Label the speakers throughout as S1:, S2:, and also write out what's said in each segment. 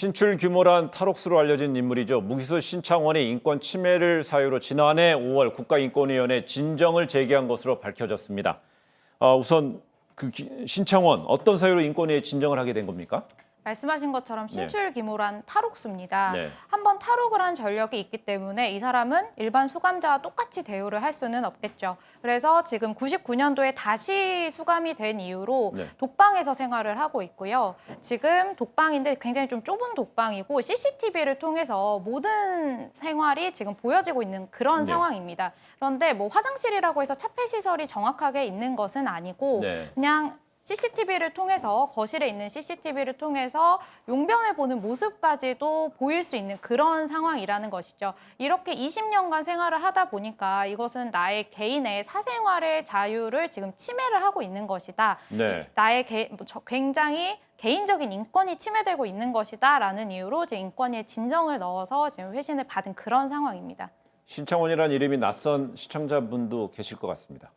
S1: 신출 규모란 탈옥수로 알려진 인물이죠. 무기수 신창원이 인권 침해를 사유로 지난해 5월 국가인권위원회에 진정을 제기한 것으로 밝혀졌습니다. 우선 신창원 어떤 사유로 인권위에 진정을 하게 된 겁니까?
S2: 말씀하신 것처럼 신출 규모란 탈옥수입니다.
S1: 네.
S2: 한번 탈옥을 한 전력이 있기 때문에 이 사람은 일반 수감자와 똑같이 대우를 할 수는 없겠죠. 그래서 지금 99년도에 다시 수감이 된 이후로 독방에서 생활을 하고 있고요. 지금 독방인데 굉장히 좀 좁은 독방이고 CCTV를 통해서 모든 생활이 지금 보여지고 있는 그런 상황입니다. 그런데 뭐 화장실이라고 해서 차폐 시설이 정확하게 있는 것은 아니고 그냥 CCTV를 통해서 거실에 있는 CCTV를 통해서 용변을 보는 모습까지도 보일 수 있는 그런 상황이라는 것이죠. 이렇게 20년간 생활을 하다 보니까 이것은 나의 개인의 사생활의 자유를 지금 침해를 하고 있는 것이다. 나의 굉장히 개인적인 인권이 침해되고 있는 것이다라는 이유로 제 인권위에 진정을 넣어서 지금 회신을 받은 그런 상황입니다.
S1: 신창원이라는 이름이 낯선 시청자분도 계실 것 같습니다.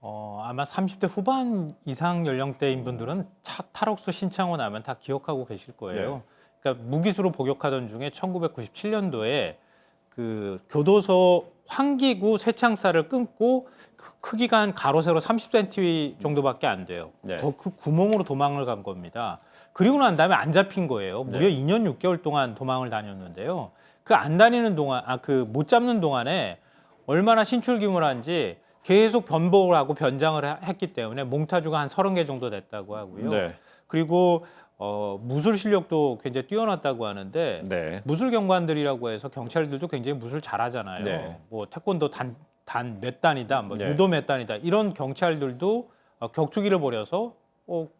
S3: 아마 30대 후반 이상 연령대인 분들은 탈옥수 신창원 하면 다 기억하고 계실 거예요. 그러니까 무기수로 복역하던 중에 1997년도에 그 교도소 환기구 쇠창살을 끊고 크기가 한 가로 세로 30cm 정도밖에 안 돼요. 그 구멍으로 도망을 간 겁니다. 그리고 난 다음에 안 잡힌 거예요. 무려 2년 6개월 동안 도망을 다녔는데요. 그 안 다니는 동안, 못 잡는 동안에 얼마나 신출 규모란지 계속 변복을 하고 변장을 했기 때문에 몽타주가 한 30개 정도 됐다고 하고요. 그리고 무술 실력도 굉장히 뛰어났다고 하는데 무술 경관들이라고 해서 경찰들도 굉장히 무술 잘하잖아요. 뭐 태권도 단 몇 단이다, 뭐 유도 몇 단이다 이런 경찰들도 격투기를 벌여서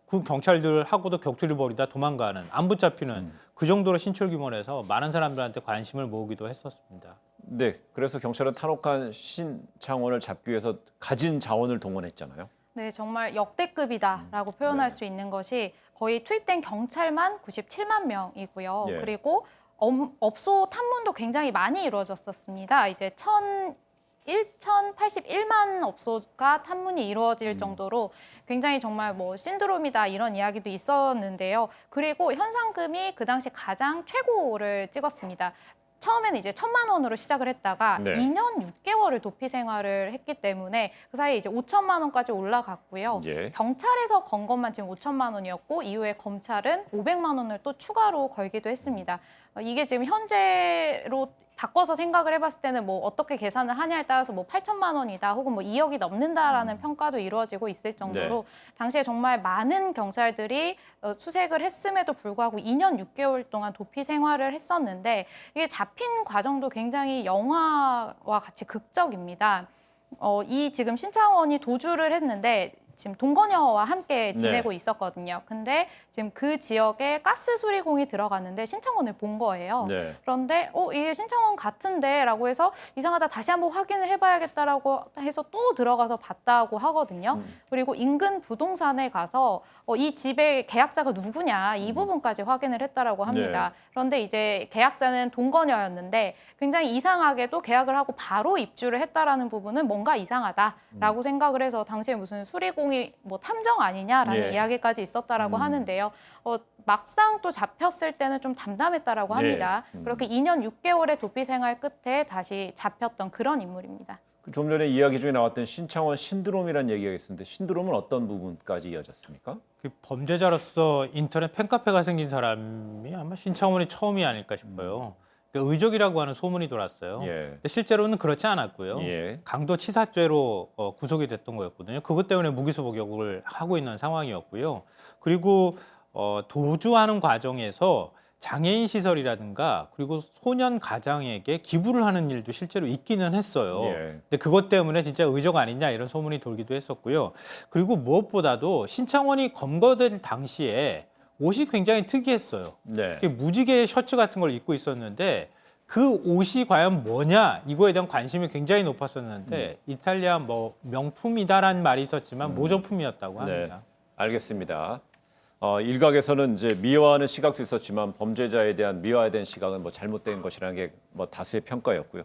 S3: 그 경찰들하고도 격투기를 벌이다 도망가는 안 붙잡히는 그 정도로 신출 규모에서 많은 사람들한테 관심을 모으기도 했었습니다.
S1: 네, 그래서 경찰은 탈옥한 신창원을 잡기 위해서 가진 자원을 동원했잖아요.
S2: 네, 정말 역대급이다라고 표현할 수 있는 것이 거의 투입된 경찰만 97만 명이고요. 그리고 업소 탐문도 굉장히 많이 이루어졌었습니다. 이제 1,081만 업소가 탐문이 이루어질 정도로 굉장히 정말 뭐 신드롬이다 이런 이야기도 있었는데요. 그리고 현상금이 그 당시 가장 최고를 찍었습니다. 처음에는 이제 1,000만 원으로 시작을 했다가 2년 6개월을 도피 생활을 했기 때문에 그 사이에 이제 5천만 원까지 올라갔고요. 경찰에서 건 것만 지금 5천만 원이었고 이후에 검찰은 500만 원을 또 추가로 걸기도 했습니다. 이게 지금 현재로 바꿔서 생각을 해봤을 때는 뭐 어떻게 계산을 하냐에 따라서 뭐 8천만 원이다 혹은 뭐 2억이 넘는다라는 평가도 이루어지고 있을 정도로 당시에 정말 많은 경찰들이 수색을 했음에도 불구하고 2년 6개월 동안 도피 생활을 했었는데 이게 잡힌 과정도 굉장히 영화와 같이 극적입니다. 이 지금 신창원이 도주를 했는데 지금 동거녀와 함께 지내고 있었거든요. 근데 지금 그 지역에 가스 수리공이 들어갔는데 신창원을 본 거예요. 그런데 이게 신창원 같은데 라고 해서 이상하다 다시 한번 확인을 해봐야겠다라고 해서 또 들어가서 봤다고 하거든요. 그리고 인근 부동산에 가서 이 집의 계약자가 누구냐 이 부분까지 확인을 했다라고 합니다. 그런데 이제 계약자는 동거녀였는데 굉장히 이상하게도 계약을 하고 바로 입주를 했다라는 부분은 뭔가 이상하다라고 생각을 해서 당시에 무슨 수리공이 뭐 탐정 아니냐라는 이야기까지 있었다라고 하는데요. 막상 또 잡혔을 때는 좀 담담했다라고 합니다. 그렇게 2년 6개월의 도피 생활 끝에 다시 잡혔던 그런 인물입니다.
S1: 좀 전에 이야기 중에 나왔던 신창원 신드롬이라는 얘기가 있었는데 신드롬은 어떤 부분까지 이어졌습니까?
S3: 범죄자로서 인터넷 팬카페가 생긴 사람이 아마 신창원이 처음이 아닐까 싶어요. 그러니까 의적이라고 하는 소문이 돌았어요. 근데 실제로는 그렇지 않았고요. 강도치사죄로 구속이 됐던 거였거든요. 그것 때문에 무기수 복역을 하고 있는 상황이었고요. 그리고 도주하는 과정에서 장애인 시설이라든가 그리고 소년 가장에게 기부를 하는 일도 실제로 있기는 했어요. 근데 그것 때문에 진짜 의적 아니냐 이런 소문이 돌기도 했었고요. 그리고 무엇보다도 신창원이 검거될 당시에 옷이 굉장히 특이했어요. 무지개 셔츠 같은 걸 입고 있었는데 그 옷이 과연 뭐냐 이거에 대한 관심이 굉장히 높았었는데 이탈리아 뭐 명품이다라는 말이 있었지만 모조품이었다고 합니다.
S1: 알겠습니다. 일각에서는 이제 미화하는 시각도 있었지만 범죄자에 대한 미화에 대한 시각은 뭐 잘못된 것이라는 게 뭐 다수의 평가였고요.